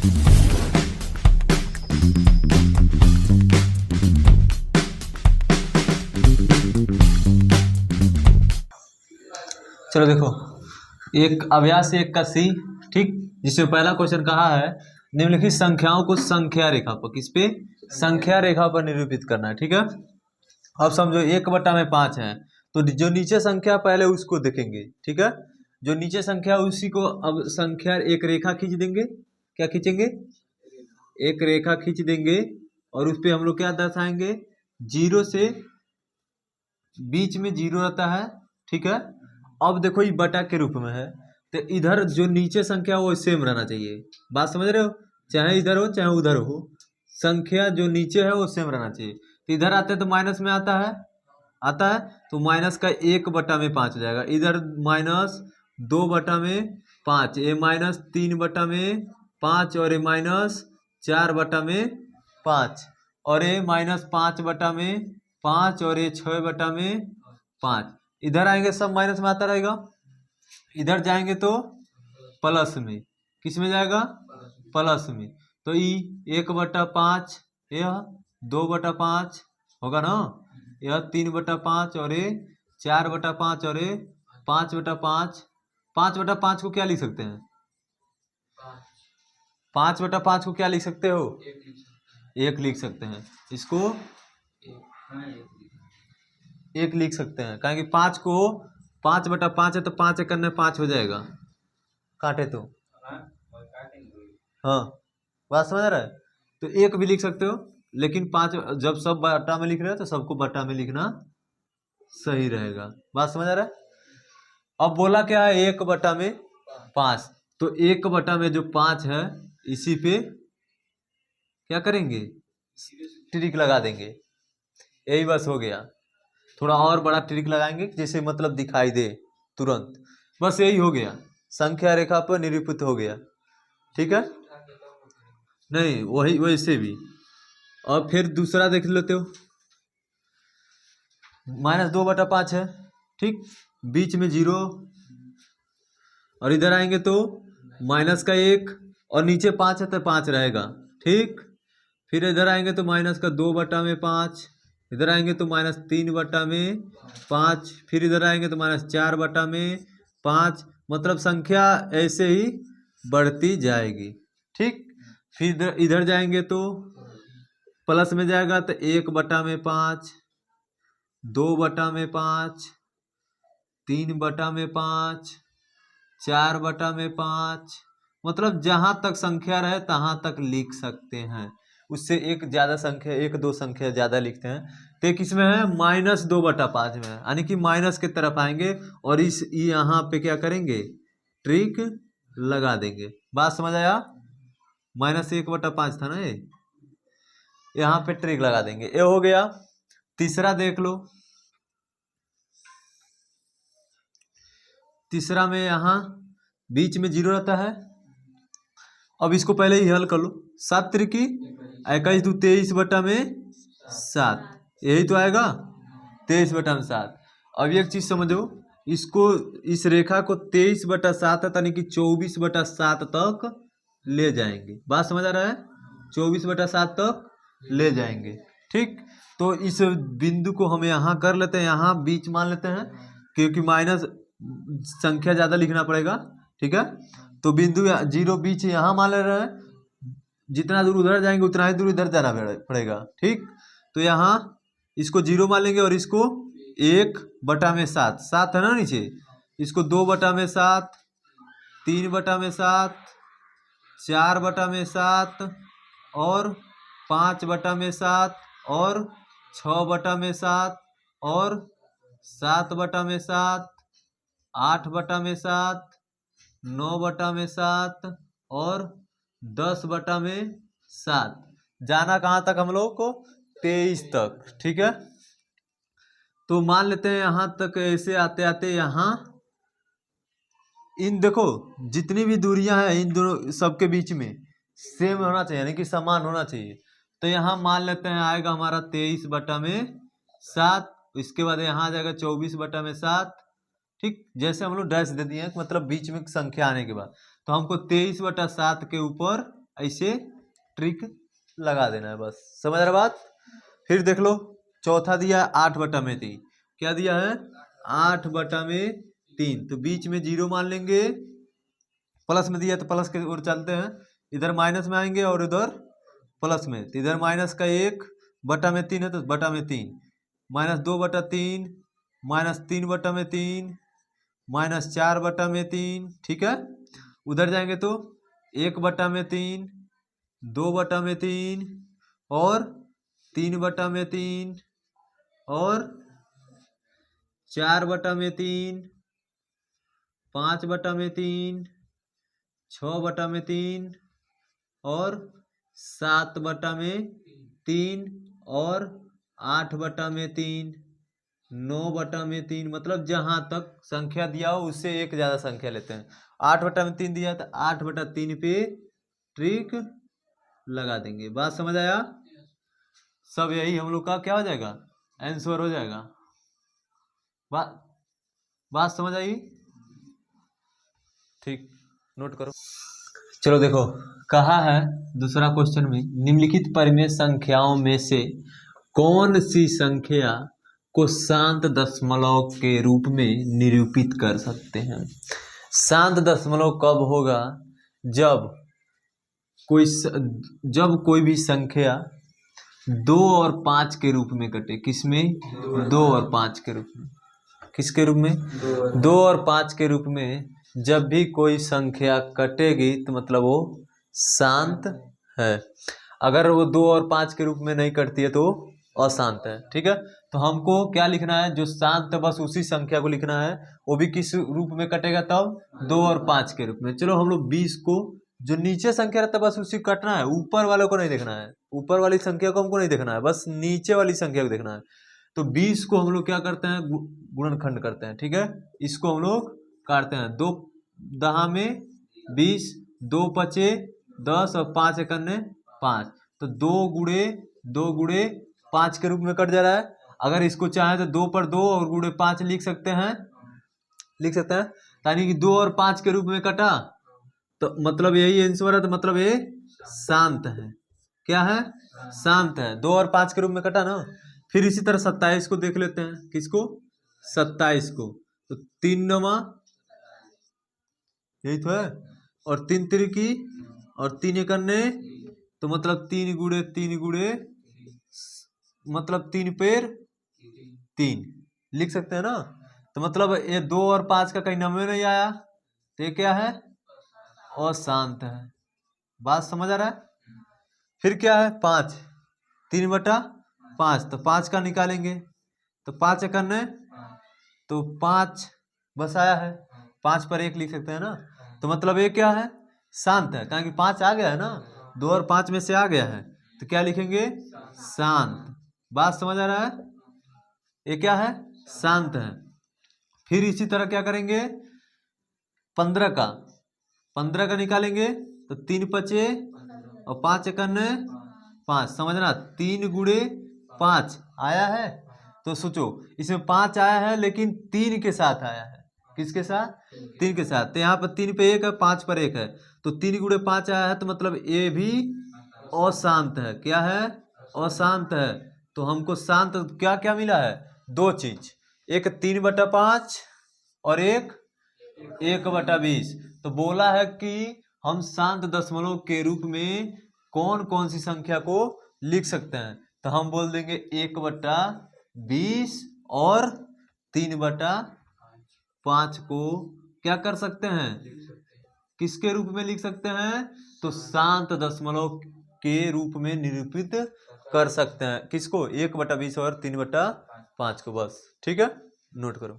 चलो देखो, एक अव्यास एक का सी, ठीक, जिसमें पहला क्वेश्चन कहा है निम्नलिखित संख्याओं को संख्या रेखा पर, किस पे, संख्या रेखा पर निरूपित करना है। ठीक है, अब समझो 1/5 है, तो जो नीचे संख्या पहले उसको देखेंगे। ठीक है, जो नीचे संख्या उसी को अब संख्या एक रेखा खींच देंगे। क्या खींचेंगे, एक रेखा खींच देंगे और उस पे हम लोग क्या दर्शाएंगे, 0 से बीच में 0 रहता है। ठीक है, अब देखो ये बटा के रूप में है, तो इधर जो नीचे संख्या वो सेम रहना चाहिए। बात समझ रहे हो, चाहे इधर हो चाहे उधर हो, संख्या जो नीचे है वो सेम रहना चाहिए। तो इधर आते हैं तो माइनस में आता है, तो माइनस का 1/5 हो जाएगा। इधर -2/5, ये -3/5 और ये -4/5 और ये -5/5 और ये 6/5। इधर आएंगे सब माइनस में आता रहेगा, इधर जाएंगे तो प्लस में, किस में जाएगा, प्लस में। तो ये 1/5, यह 2/5 होगा ना, यह 3/5 और ये 4/5 और ये 5/5। 5/5 को क्या लिख सकते हैं, 5/5 को क्या लिख सकते हो, 1 लिख सकते हैं। इसको 1 लिख सकते हैं, कारण कि 5 को 5/5 है तो 5 1 में 5 हो जाएगा, काटे तो। हाँ, बात समझ रहा है, तो 1 भी लिख सकते हो, लेकिन 5 जब सब बटा में लिख रहे हो तो सबको बटा में लिखना सही रहेगा। बात समझ आ रहा है। अब बोला क्या है, 1/5, तो 1 में जो 5 है इसी पे क्या करेंगे, ट्रिक लगा देंगे, यही बस हो गया। थोड़ा और बड़ा ट्रिक लगाएंगे जैसे मतलब दिखाई दे तुरंत, बस यही हो गया, संख्या रेखा पर निरूपित हो गया। ठीक है, नहीं वही वैसे भी। और फिर दूसरा देख लेते हो, -2/5 है, ठीक, बीच में 0 और इधर आएंगे तो -1 और नीचे 5 है तो 5 रहेगा। ठीक, फिर इधर आएंगे तो -2/5, इधर आएंगे तो -3/5, फिर इधर आएंगे तो -4/5, मतलब संख्या ऐसे ही बढ़ती जाएगी। ठीक, फिर इधर जाएंगे तो प्लस में जाएगा तो 1/5, 2/5, 3/5, 4/5, मतलब जहां तक संख्या रहे तहां तक लिख सकते हैं। उससे एक ज्यादा संख्या, 1 2 संख्या ज्यादा लिखते हैं तो किसमें है, -2/5 में है, यानी कि माइनस की तरफ आएंगे और इस यहाँ पे क्या करेंगे, ट्रिक लगा देंगे। बात समझ आया, -1/5 था ना ये, यहाँ पे ट्रिक लगा देंगे, ये हो गया। तीसरा देख लो, तीसरा में यहाँ बीच में 0 रहता है। अब इसको पहले ही हल कर लो, 7 त्रिकी 21 2 23/7, यही तो आएगा 23/7। अब एक चीज समझो, इसको इस रेखा को 23/7 यानी कि 24/7 तक ले जाएंगे। बात समझ आ रहा है, 24/7 तक ले जाएंगे। ठीक, तो इस बिंदु को हम यहाँ कर लेते हैं, यहाँ बीच मान लेते हैं, क्योंकि माइनस संख्या ज्यादा लिखना पड़ेगा। ठीक है, तो बिंदु 0 बीच यहाँ मान ले रहे हैं, जितना दूर उधर जाएंगे उतना ही दूर इधर जाना पड़ेगा। ठीक, तो यहाँ इसको 0 मान लेंगे और इसको 1/7, 7 है ना नीचे, इसको 2/7, 3/7, 4/7 और 5/7 और 6/7 और 7/7, 8/7, 9/7 और 10/7। जाना कहाँ तक हम लोग को, 23 तक। ठीक है, तो मान लेते हैं यहाँ तक, ऐसे आते आते यहाँ इन देखो जितनी भी दूरियां हैं इन दोनों सबके बीच में सेम होना चाहिए, यानी कि समान होना चाहिए। तो यहाँ मान लेते हैं आएगा हमारा 23/7, इसके बाद यहाँ आ जाएगा 24/7। ठीक, जैसे हम लोग डैश दे दिए मतलब बीच में संख्या आने के बाद, तो हमको 23/7 के ऊपर ऐसे ट्रिक लगा देना है, बस समझ रहे बात। फिर देख लो चौथा दिया है 8/3, क्या दिया है 8/3, तो बीच में 0 मान लेंगे, प्लस में दिया तो प्लस के ओर चलते हैं, इधर माइनस में आएंगे और उधर प्लस में, तो इधर -1/3 है तो बटा में 3, -2/3, -3/3, -4/3, ठीक है। उधर जाएंगे तो 1/3, 2/3 और 3/3 और 4/3, 5/3, 6/3 और 7/3 और 8/3, 9/3, मतलब जहां तक संख्या दिया हो उससे एक ज्यादा संख्या लेते हैं। 8/3 दिया तो 8/3 पे ट्रिक लगा देंगे, बात समझ आया। सब यही हम लोग का क्या हो जाएगा, आंसर हो जाएगा। बात समझ आई, ठीक, नोट करो। चलो देखो कहा है दूसरा क्वेश्चन में, निम्नलिखित परिमेय संख्याओं में से कौन सी संख्या को शांत दशमलव के रूप में निरूपित कर सकते हैं। शांत दशमलव कब होगा, जब कोई भी संख्या 2 और 5 के रूप में कटे। किसमें, 2 और 5 के रूप में। किसके रूप में, 2 और 5 के रूप में जब भी कोई संख्या कटेगी तो मतलब वो शांत है। अगर वो 2 और 5 के रूप में नहीं कटती है तो अशांत है, ठीक है। तो हमको क्या लिखना है, जो शांत है बस उसी संख्या को लिखना है, वो भी किस रूप में कटेगा तब, 2 और 5 के रूप में। चलो हम लोग 20 को, जो नीचे संख्या रहता है बस उसी को काटना है, ऊपर वाले को नहीं देखना है, ऊपर वाली संख्या को हमको नहीं देखना है, बस नीचे वाली संख्या को देखना है। तो 20 को हम लोग क्या करते हैं, गुणनखंड करते हैं, ठीक है। इसको हम लोग काटते हैं, 2 दहा में 20, 2 पचे 10 और 5 एकन्ने 5, तो 2 गुणे 5 के रूप में कट जा रहा है। अगर इसको चाहे तो 2 पर 2 और गुणे 5 लिख सकते हैं, यानी कि 2 और 5 के रूप में कटा, तो मतलब यही आंसर है, तो मतलब ये शांत है। क्या है, शांत है, 2 और 5 के रूप में कटा ना। फिर इसी तरह 27 को देख लेते हैं, किसको, 27 को, तो 3 9 यही तो है, और 3 तिरकी और 3 एकन्ने, तो मतलब 3 गुणे मतलब 3 पेर 3 लिख सकते हैं ना। तो मतलब ये 2 और 5 का कहीं नाम में नहीं आया, तो ये क्या है, अशांत है। बात समझ आ रहा है। फिर क्या है 5, 3/5, तो 5 का निकालेंगे, तो 5 एकन्ने, तो 5 बस आया है, 5 पर 1 लिख सकते हैं ना। तो मतलब ये क्या है, शांत है, क्योंकि 5 आ गया है ना, 2 और 5 में से आ गया है, तो क्या लिखेंगे, शांत। बात समझ आ रहा है, ये क्या है, शांत है। फिर इसी तरह क्या करेंगे, 15 का निकालेंगे, तो 3 पचे और 5 एकन्ने 5, समझना 3 गुणे 5 आया है। तो सोचो इसमें 5 आया है लेकिन 3 के साथ आया है, किसके साथ, 3 के साथ। तो यहाँ पर 3 पे 1 है, 5 पर 1 है, तो 3 गुणे 5 आया है, तो मतलब ये भी अशांत है। क्या है, अशांत है। तो हमको शांत क्या क्या मिला है, 2 चीज, एक 3/5 और एक 1/20। तो बोला है कि हम शांत दशमलव के रूप में कौन कौन सी संख्या को लिख सकते हैं, तो हम बोल देंगे 1/20 और 3/5 को क्या कर सकते हैं, किसके रूप में लिख सकते हैं, तो शांत दशमलव के रूप में निरूपित कर सकते हैं। किसको, 1/20 और 3/5 को, बस ठीक है, नोट करो।